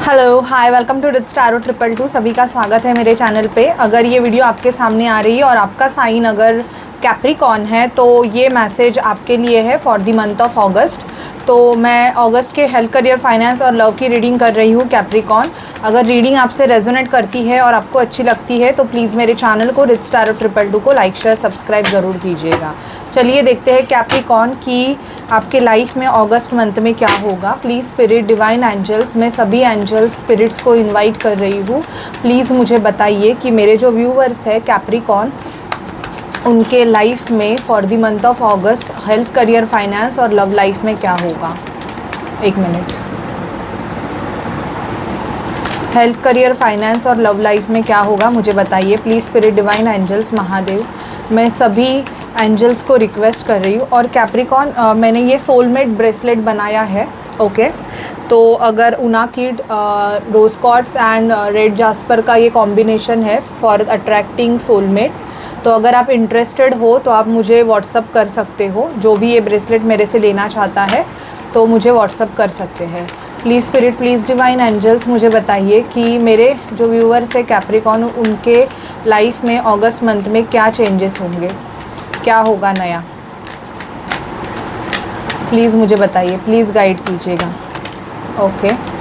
Hello hi welcome to Rich Tarot 222। सभी का स्वागत है मेरे चैनल पे। अगर ये वीडियो आपके सामने आ रही है और आपका साइन अगर कैप्रिकॉर्न है तो ये मैसेज आपके लिए है फॉर द मंथ ऑफ अगस्त। तो मैं अगस्त के हेल्थ, करियर, फाइनेंस और लव की रीडिंग कर रही हूँ कैप्रिकॉर्न। अगर रीडिंग आपसे रेजोनेट करती है और आपको अच्छी लगती है तो प्लीज़ मेरे चैनल को रिच टैरो 222 को लाइक शेयर सब्सक्राइब ज़रूर कीजिएगा। चलिए देखते हैं कैप्रिकॉर्न की आपके लाइफ में अगस्त मंथ में क्या होगा। प्लीज़ स्पिरिट, डिवाइन एंजल्स, मैं सभी एंजल्स स्पिरिट्स को इनवाइट कर रही हूँ। प्लीज़ मुझे बताइए कि मेरे जो व्यूअर्स है कैप्रिकॉर्न, उनके लाइफ में for the month of August health, career, finance और लव लाइफ में क्या होगा। एक मिनट। हेल्थ, करियर, फाइनेंस और लव लाइफ में क्या होगा मुझे बताइए please spirit, divine angels, Mahadev. मैं सभी एंजल्स को रिक्वेस्ट कर रही हूँ। और कैप्रिकॉर्न, मैंने ये सोलमेट ब्रेसलेट बनाया है। ओके, तो अगर उनाकीड, रोज कॉर्ड्स एंड रेड जास्पर का ये कॉम्बिनेशन है फॉर अट्रैक्टिंग सोलमेट। तो अगर आप इंटरेस्टेड हो तो आप मुझे व्हाट्सअप कर सकते हो। जो भी ये ब्रेसलेट मेरे से लेना चाहता है तो मुझे व्हाट्सअप कर सकते हैं। Please spirit, please divine angels, मुझे बताइए कि मेरे जो व्यूअर्स है कैप्रिकॉर्न, उनके लाइफ में अगस्त मंथ में क्या चेंजेस होंगे, क्या होगा नया। प्लीज़ मुझे बताइए, प्लीज़ गाइड कीजिएगा। ओके,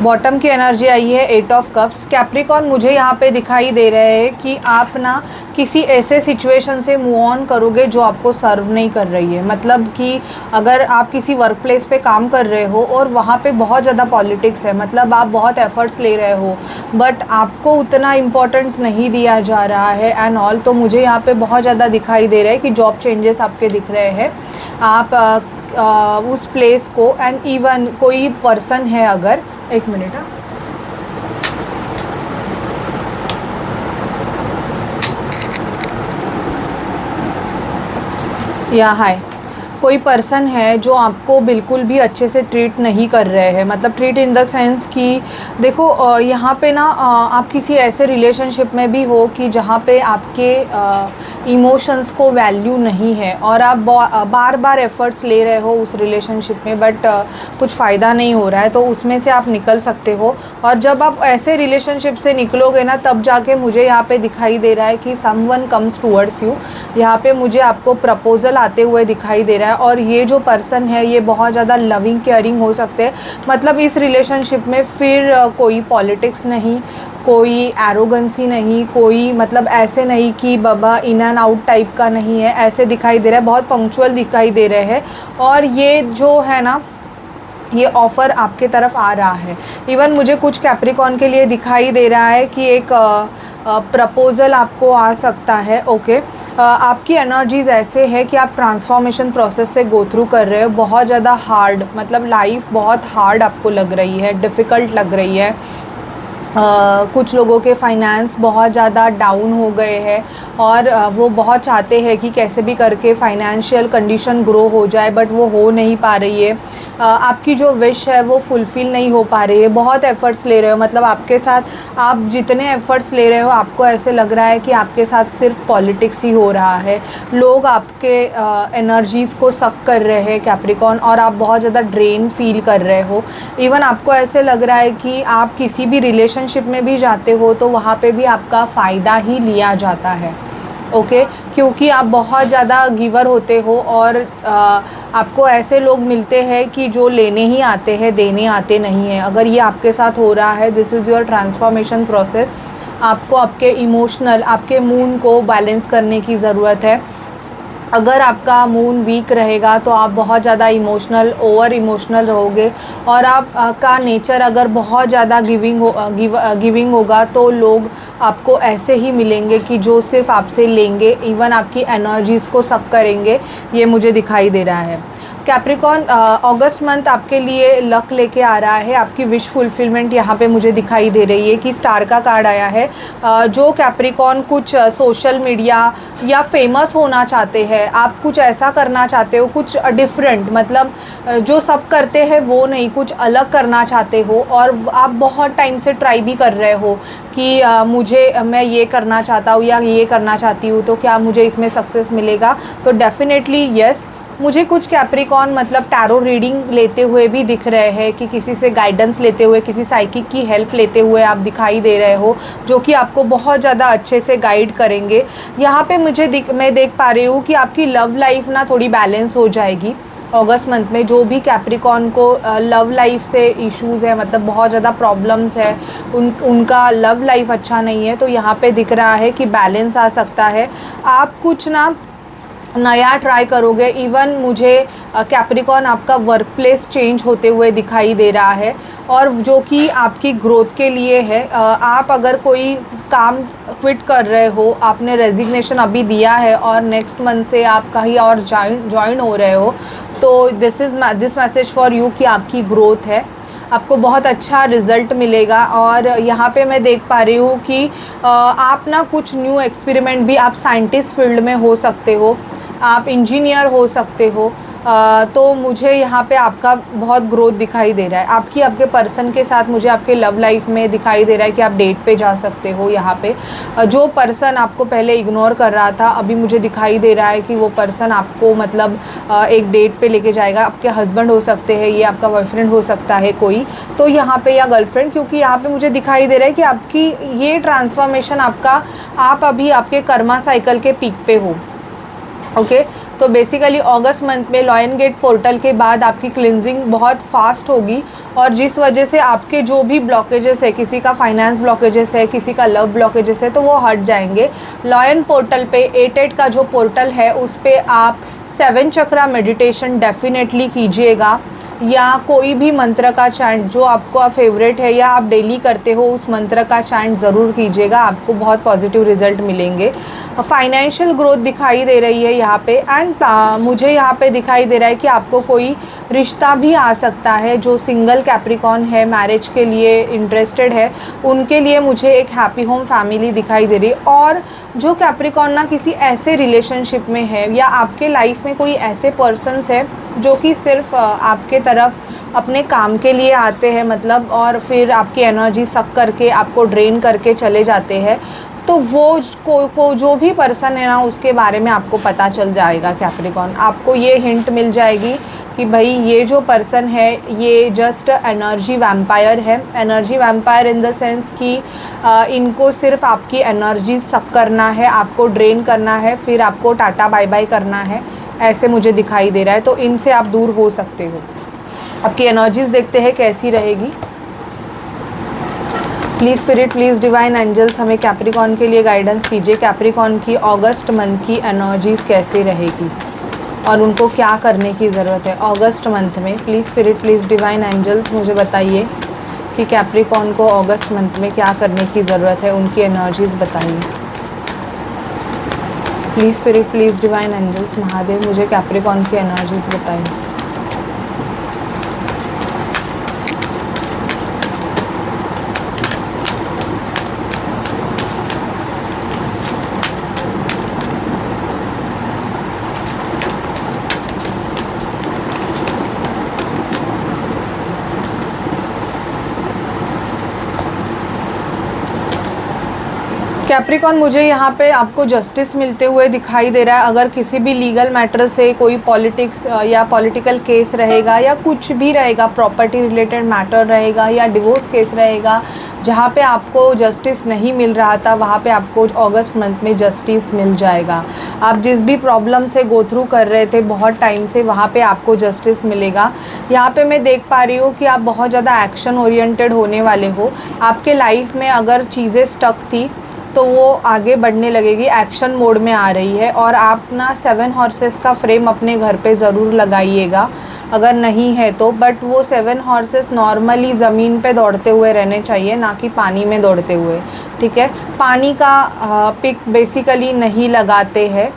बॉटम की एनर्जी आई है 8 ऑफ कप्स। कैप्रिकॉर्न, मुझे यहाँ पे दिखाई दे रहे हैं कि आप ना किसी ऐसे सिचुएशन से मूव ऑन करोगे जो आपको सर्व नहीं कर रही है। मतलब कि अगर आप किसी वर्क प्लेस पे काम कर रहे हो और वहाँ पे बहुत ज़्यादा पॉलिटिक्स है, मतलब आप बहुत एफर्ट्स ले रहे हो बट आपको उतना इम्पोर्टेंस नहीं दिया जा रहा है एंड ऑल, तो मुझे यहाँ पे बहुत ज़्यादा दिखाई दे रहा है कि जॉब चेंजेस आपके दिख रहे हैं। आप उस प्लेस को एंड इवन कोई पर्सन है अगर, एक मिनट, या हाय, कोई पर्सन है जो आपको बिल्कुल भी अच्छे से ट्रीट नहीं कर रहे हैं। मतलब ट्रीट इन द सेंस कि देखो, यहाँ पे ना आप किसी ऐसे रिलेशनशिप में भी हो कि जहाँ पे आपके इमोशंस को वैल्यू नहीं है और आप बार बार एफ़र्ट्स ले रहे हो उस रिलेशनशिप में बट कुछ फ़ायदा नहीं हो रहा है, तो उसमें से आप निकल सकते हो। और जब आप ऐसे रिलेशनशिप से निकलोगे ना तब जाके मुझे यहाँ पे दिखाई दे रहा है कि समवन कम्स टूवर्ड्स यू। यहाँ पे मुझे आपको प्रपोजल आते हुए दिखाई दे रहा है और ये जो पर्सन है ये बहुत ज़्यादा लविंग, केयरिंग हो सकते हैं। मतलब इस रिलेशनशिप में फिर कोई पॉलिटिक्स नहीं, कोई एरोगेंसी नहीं, कोई मतलब ऐसे नहीं कि बाबा इन एंड आउट टाइप का नहीं है, ऐसे दिखाई दे रहा है। बहुत पंक्चुअल दिखाई दे रहे हैं और ये जो है ना ये ऑफ़र आपके तरफ आ रहा है। इवन मुझे कुछ कैप्रिकॉर्न के लिए दिखाई दे रहा है कि एक प्रपोज़ल आपको आ सकता है। ओके, आपकी एनर्जीज़ ऐसे है कि आप ट्रांसफॉर्मेशन प्रोसेस से गो थ्रू कर रहे हो। बहुत ज़्यादा हार्ड, मतलब लाइफ बहुत हार्ड आपको लग रही है, डिफ़िकल्ट लग रही है। कुछ लोगों के फाइनेंस बहुत ज़्यादा डाउन हो गए हैं और वो बहुत चाहते हैं कि कैसे भी करके फाइनेंशियल कंडीशन ग्रो हो जाए बट वो हो नहीं पा रही है। आपकी जो विश है वो फुलफ़िल नहीं हो पा रही है। बहुत एफ़र्ट्स ले रहे हो, मतलब आपके साथ आप जितने एफ़र्ट्स ले रहे हो आपको ऐसे लग रहा है कि आपके साथ सिर्फ पॉलिटिक्स ही हो रहा है। लोग आपके एनर्जीज़ को सक कर रहे हैं कैप्रिकॉर्न और आप बहुत ज़्यादा ड्रेन फील कर रहे हो। इवन आपको ऐसे लग रहा है कि आप किसी भी रिलेशनशिप में भी जाते हो तो वहाँ पे भी आपका फ़ायदा ही लिया जाता है। ओके, क्योंकि आप बहुत ज़्यादा गिवर होते हो और आपको ऐसे लोग मिलते हैं कि जो लेने ही आते हैं, देने आते नहीं हैं। अगर ये आपके साथ हो रहा है, this is your transformation process. आपको आपके इमोशनल, आपके मून को बैलेंस करने की ज़रूरत है। अगर आपका मून वीक रहेगा तो आप बहुत ज़्यादा इमोशनल, ओवर इमोशनल रहोगे और आपका नेचर अगर बहुत ज़्यादा गिविंग होगा तो लोग आपको ऐसे ही मिलेंगे कि जो सिर्फ आपसे लेंगे, इवन आपकी एनर्जीज़ को सक करेंगे। ये मुझे दिखाई दे रहा है। कैप्रिकॉर्न, अगस्त मंथ आपके लिए लक लेके आ रहा है। आपकी विश फुलफिलमेंट यहाँ पे मुझे दिखाई दे रही है कि स्टार का कार्ड आया है। जो कैप्रिकॉर्न कुछ सोशल मीडिया या फेमस होना चाहते हैं, आप कुछ ऐसा करना चाहते हो, कुछ डिफरेंट, मतलब जो सब करते हैं वो नहीं, कुछ अलग करना चाहते हो और आप बहुत टाइम से ट्राई भी कर रहे हो कि मैं ये करना चाहता हूँ या ये करना चाहती हूँ, तो क्या मुझे इसमें सक्सेस मिलेगा। तो डेफिनेटली यस, मुझे कुछ कैप्रिकॉन मतलब टैरो रीडिंग लेते हुए भी दिख रहे हैं कि किसी से गाइडेंस लेते हुए, किसी साइकिक की हेल्प लेते हुए आप दिखाई दे रहे हो, जो कि आपको बहुत ज़्यादा अच्छे से गाइड करेंगे। यहाँ पे मैं देख पा रही हूँ कि आपकी लव लाइफ ना थोड़ी बैलेंस हो जाएगी अगस्त मंथ में। जो भी कैप्रिकॉन को लव लाइफ से इश्यूज़ है, मतलब बहुत ज़्यादा प्रॉब्लम्स है, उनका लव लाइफ अच्छा नहीं है, तो यहाँ पे दिख रहा है कि बैलेंस आ सकता है। आप कुछ ना नया ट्राई करोगे। इवन मुझे कैप्रिकॉन आपका वर्क प्लेस चेंज होते हुए दिखाई दे रहा है, और जो कि आपकी ग्रोथ के लिए है। आप अगर कोई काम क्विट कर रहे हो, आपने रेजिग्नेशन अभी दिया है और नेक्स्ट मंथ से आप कहीं और ज्वाइन हो रहे हो, तो दिस मैसेज फॉर यू कि आपकी ग्रोथ है, आपको बहुत अच्छा रिज़ल्ट मिलेगा। और यहाँ पे मैं देख पा रही हूँ कि आप ना कुछ न्यू एक्सपेरिमेंट भी, आप साइंटिस्ट फील्ड में हो सकते हो, आप इंजीनियर हो सकते हो। तो मुझे यहाँ पे आपका बहुत ग्रोथ दिखाई दे रहा है। आपके पर्सन के साथ मुझे आपके लव लाइफ में दिखाई दे रहा है कि आप डेट पे जा सकते हो। यहाँ पे जो पर्सन आपको पहले इग्नोर कर रहा था, अभी मुझे दिखाई दे रहा है कि वो पर्सन आपको मतलब एक डेट पे लेके जाएगा। आपके हस्बैंड हो सकते हैं, ये आपका बॉयफ्रेंड हो सकता है कोई, तो यहाँ पे, या गर्लफ्रेंड, क्योंकि यहाँ पे मुझे दिखाई दे रहा है कि आपकी ये ट्रांसफॉर्मेशन आप अभी आपके कर्मा साइकिल के पीक पे हो। ओके, तो बेसिकली अगस्त मंथ में लॉयन गेट पोर्टल के बाद आपकी क्लिनजिंग बहुत फास्ट होगी, और जिस वजह से आपके जो भी ब्लॉकेजेस है, किसी का फाइनेंस ब्लॉकेजेस है, किसी का लव ब्लॉकेजेस है, तो वो हट जाएंगे। लॉयन पोर्टल पे 8 का जो पोर्टल है उस पर आप 7 चक्रा मेडिटेशन डेफिनेटली कीजिएगा, या कोई भी मंत्र का चैंट जो आपका फेवरेट है या आप डेली करते हो उस मंत्र का चैंट ज़रूर कीजिएगा, आपको बहुत पॉजिटिव रिजल्ट मिलेंगे। फाइनेंशियल ग्रोथ दिखाई दे रही है यहाँ पे। एंड मुझे यहाँ पे दिखाई दे रहा है कि आपको कोई रिश्ता भी आ सकता है। जो सिंगल कैप्रिकॉन है, मैरिज के लिए इंटरेस्टेड है, उनके लिए मुझे एक हैप्पी होम फैमिली दिखाई दे रही है। और जो कैप्रिकॉन ना किसी ऐसे रिलेशनशिप में है, या आपके लाइफ में कोई ऐसे पर्सन्स है जो कि सिर्फ आपके तरफ अपने काम के लिए आते हैं, मतलब, और फिर आपकी एनर्जी सक करके आपको ड्रेन करके चले जाते हैं, तो वो जो भी पर्सन है ना, उसके बारे में आपको पता चल जाएगा कैप्रिकॉन। आपको ये हिंट मिल जाएगी कि भाई ये जो पर्सन है ये जस्ट एनर्जी वैम्पायर है। Energy vampire in the sense कि इनको सिर्फ आपकी एनर्जी सक करना है, आपको ड्रेन करना है, फिर आपको टाटा बाय बाय करना है, ऐसे मुझे दिखाई दे रहा है। तो इनसे आप दूर हो सकते हो। आपकी एनर्जीज़ देखते हैं कैसी रहेगी। Please spirit, please divine angels, हमें कैप्रिकॉन के लिए गाइडेंस कीजिए। कैप्रिकॉन की अगस्त मंथ की एनर्जीज़ कैसी रहेगी और उनको क्या करने की ज़रूरत है अगस्त मंथ में। Please spirit, please divine angels, मुझे बताइए कि कैप्रिकॉन को अगस्त मंथ में क्या करने की ज़रूरत है, उनकी एनर्जीज़ बताइए। Please spirit, please divine angels, Mahadev, मुझे कैप्रिकॉन की एनर्जीज़ बताइए। कैप्रिकॉन, मुझे यहाँ पे आपको जस्टिस मिलते हुए दिखाई दे रहा है। अगर किसी भी लीगल मैटर से कोई पॉलिटिक्स या पॉलिटिकल केस रहेगा, या कुछ भी रहेगा, प्रॉपर्टी रिलेटेड मैटर रहेगा, या डिवोर्स केस रहेगा, जहाँ पे आपको जस्टिस नहीं मिल रहा था, वहाँ पे आपको अगस्त मंथ में जस्टिस मिल जाएगा। आप जिस भी प्रॉब्लम से गो थ्रू कर रहे थे बहुत टाइम से, वहाँ पे आपको जस्टिस मिलेगा। यहाँ पे मैं देख पा रही हूँ कि आप बहुत ज़्यादा एक्शन ओरिएंटेड होने वाले हो। आपके लाइफ में अगर चीज़ें स्टक थी तो वो आगे बढ़ने लगेगी, एक्शन मोड में आ रही है। और आप ना 7 हॉर्सेस का फ्रेम अपने घर पे ज़रूर लगाइएगा अगर नहीं है तो। बट वो 7 हॉर्सेस नॉर्मली ज़मीन पे दौड़ते हुए रहने चाहिए, ना कि पानी में दौड़ते हुए, ठीक है। पानी का पिक बेसिकली नहीं लगाते हैं,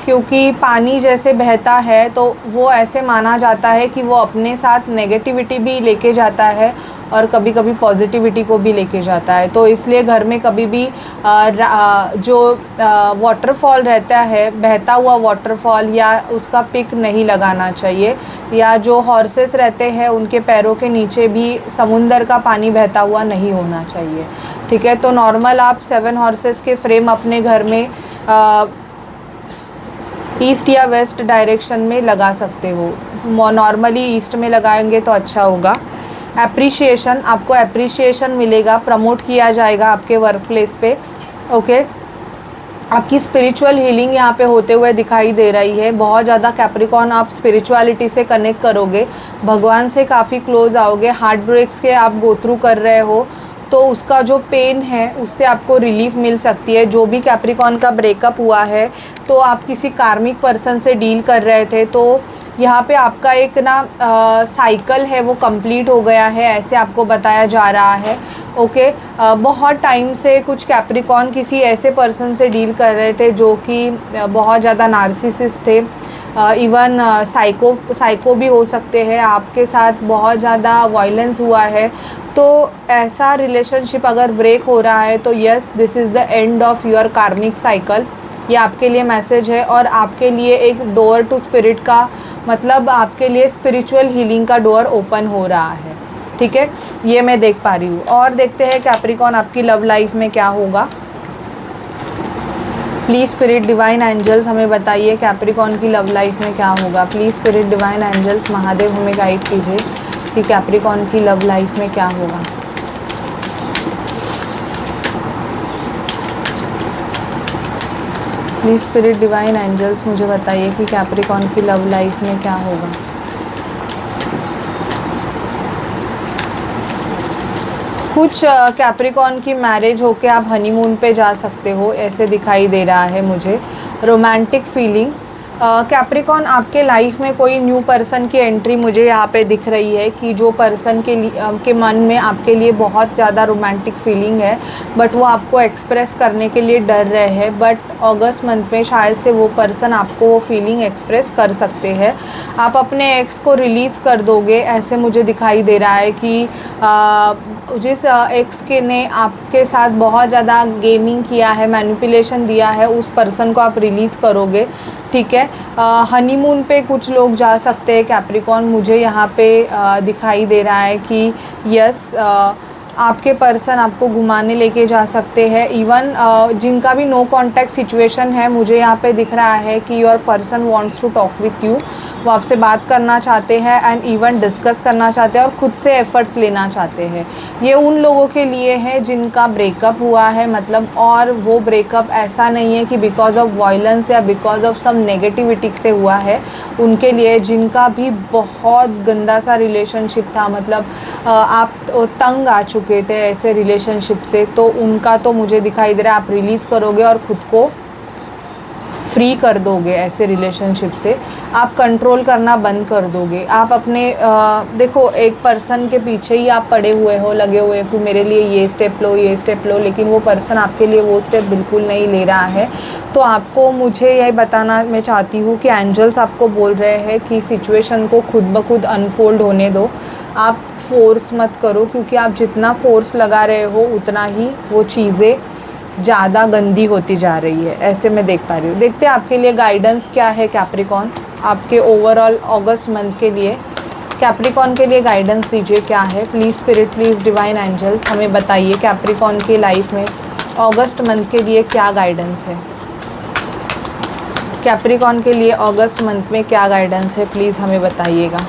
क्योंकि पानी जैसे बहता है तो वो ऐसे माना जाता है कि वो अपने साथ नेगेटिविटी भी लेके जाता है और कभी कभी पॉजिटिविटी को भी लेके जाता है। तो इसलिए घर में कभी भी जो वाटरफॉल रहता है, बहता हुआ वाटरफॉल, या उसका पिक नहीं लगाना चाहिए। या जो हॉर्सेस रहते हैं उनके पैरों के नीचे भी समुंदर का पानी बहता हुआ नहीं होना चाहिए, ठीक है। तो नॉर्मल आप 7 हॉर्सेस के फ्रेम अपने घर में ईस्ट या वेस्ट डायरेक्शन में लगा सकते हो, नॉर्मली ईस्ट में लगाएंगे तो अच्छा होगा। एप्रिशिएशन, आपको एप्रिशिएशन मिलेगा, प्रमोट किया जाएगा आपके वर्क प्लेस पे। ओके, आपकी स्पिरिचुअल हीलिंग यहाँ पे होते हुए दिखाई दे रही है। बहुत ज़्यादा कैप्रिकॉन आप स्पिरिचुअलिटी से कनेक्ट करोगे, भगवान से काफ़ी क्लोज आओगे। हार्ट ब्रेक्स के आप गो थ्रू कर रहे हो तो उसका जो पेन है उससे आपको रिलीफ मिल सकती है। जो भी कैप्रिकॉन का ब्रेकअप हुआ है तो आप किसी कार्मिक पर्सन से डील कर रहे थे, तो यहाँ पे आपका एक ना साइकिल है वो कंप्लीट हो गया है, ऐसे आपको बताया जा रहा है। ओके, बहुत टाइम से कुछ कैप्रिकॉन किसी ऐसे पर्सन से डील कर रहे थे जो कि बहुत ज़्यादा नार्सिसिस्ट थे, इवन साइको भी हो सकते हैं। आपके साथ बहुत ज़्यादा वायलेंस हुआ है, तो ऐसा रिलेशनशिप अगर ब्रेक हो रहा है तो yes, this is the end of your कार्मिक साइकिल। ये आपके लिए मैसेज है और आपके लिए एक डोर टू स्पिरिट का मतलब आपके लिए स्पिरिचुअल हीलिंग का डोर ओपन हो रहा है। ठीक है, ये मैं देख पा रही हूँ। और देखते हैं कैप्रिकॉन आपकी लव लाइफ में क्या होगा। प्लीज़ स्पिरिट डिवाइन एंजल्स हमें बताइए कैप्रिकॉन की लव लाइफ में क्या होगा। Please spirit divine angels Mahadev हमें गाइड कीजिए कि कैप्रिकॉन की लव लाइफ में क्या होगा। प्लीज़ स्पिरिट डिवाइन एंजल्स मुझे बताइए कि कैप्रिकॉन की लव लाइफ में क्या होगा। कुछ कैप्रिकॉन की मैरिज होके आप हनीमून पे जा सकते हो, ऐसे दिखाई दे रहा है मुझे। रोमांटिक फीलिंग, कैप्रिकॉन आपके लाइफ में कोई न्यू पर्सन की एंट्री मुझे यहाँ पे दिख रही है कि जो पर्सन के मन में आपके लिए बहुत ज़्यादा रोमांटिक फीलिंग है, बट वो आपको एक्सप्रेस करने के लिए डर रहे हैं। बट अगस्त मंथ में शायद से वो पर्सन आपको वो फीलिंग एक्सप्रेस कर सकते हैं। आप अपने एक्स को रिलीज़ कर दोगे, ऐसे मुझे दिखाई दे रहा है कि जिस एक्स के ने आपके साथ बहुत ज़्यादा गेमिंग किया है, मैनिपुलेशन दिया है, उस पर्सन को आप रिलीज़ करोगे। ठीक है, हनीमून पे कुछ लोग जा सकते हैं कैप्रिकॉन, मुझे यहाँ पे दिखाई दे रहा है कि यस, आपके पर्सन आपको घुमाने लेके जा सकते हैं। इवन जिनका भी नो कांटेक्ट सिचुएशन है, मुझे यहाँ पे दिख रहा है कि your person wants to talk with you, वो आपसे बात करना चाहते हैं एंड इवन डिस्कस करना चाहते हैं और ख़ुद से एफ़र्ट्स लेना चाहते हैं। ये उन लोगों के लिए है जिनका ब्रेकअप हुआ है, मतलब, और वो ब्रेकअप ऐसा नहीं है कि बिकॉज ऑफ वायलेंस या बिकॉज ऑफ सम नेगेटिविटी से हुआ है। उनके लिए जिनका भी बहुत गंदा सा रिलेशनशिप था, मतलब आप तंग आ चुके थे ऐसे रिलेशनशिप से, तो उनका तो मुझे दिखाई दे रहा है आप रिलीज़ करोगे और ख़ुद को फ्री कर दोगे। ऐसे रिलेशनशिप से आप कंट्रोल करना बंद कर दोगे। आप अपने देखो, एक पर्सन के पीछे ही आप पड़े हुए हो, लगे हुए हो कि मेरे लिए ये स्टेप लो, ये स्टेप लो, लेकिन वो पर्सन आपके लिए वो स्टेप बिल्कुल नहीं ले रहा है। तो आपको मुझे यही बताना मैं चाहती हूँ कि एंजल्स आपको बोल रहे हैं कि सिचुएशन को खुद ब खुद अनफोल्ड होने दो, आप फोर्स मत करो, क्योंकि आप जितना फोर्स लगा रहे हो उतना ही वो चीज़ें ज़्यादा गंदी होती जा रही है, ऐसे मैं देख पा रही हूँ। देखते हैं आपके लिए गाइडेंस क्या है कैप्रिकॉन, आपके ओवरऑल अगस्त मंथ के लिए कैप्रिकॉन के लिए गाइडेंस दीजिए क्या है। Please spirit, please divine angels हमें बताइए कैप्रिकॉन की लाइफ में अगस्त मंथ के लिए क्या गाइडेंस है। कैप्रिकॉन के लिए अगस्त मंथ में क्या गाइडेंस है, प्लीज़ हमें बताइएगा।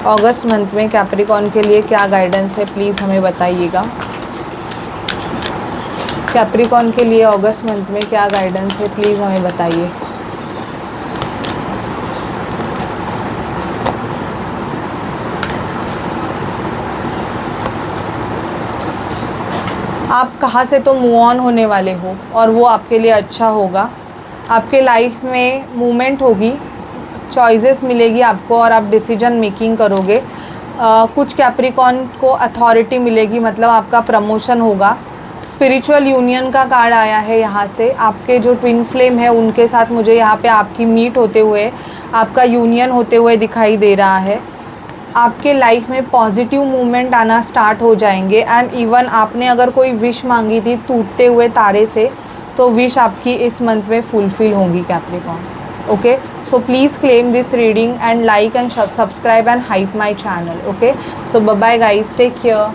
अगस्त मंथ में कैप्रिकॉन के लिए क्या गाइडेंस है, प्लीज़ हमें बताइएगा। कैप्रिकॉन के लिए अगस्त मंथ में क्या गाइडेंस है, प्लीज़ हमें बताइए। आप कहाँ से तो मूव ऑन होने वाले हो और वो आपके लिए अच्छा होगा। आपके लाइफ में मूवमेंट होगी, चॉइसेस मिलेगी आपको और आप डिसीजन मेकिंग करोगे। कुछ कैप्रिकॉन को अथॉरिटी मिलेगी, मतलब आपका प्रमोशन होगा। स्पिरिचुअल यूनियन का कार्ड आया है यहाँ से। आपके जो ट्विन फ्लेम है उनके साथ मुझे यहाँ पे आपकी मीट होते हुए, आपका यूनियन होते हुए दिखाई दे रहा है। आपके लाइफ में पॉजिटिव मूवमेंट आना स्टार्ट हो जाएंगे एंड इवन आपने अगर कोई विश मांगी थी टूटते हुए तारे से, तो विश आपकी इस मंथ में फुलफिल होंगी Capricorn. Okay, so please claim this reading and like and subscribe and hype my channel. Okay, so bye bye guys, take care.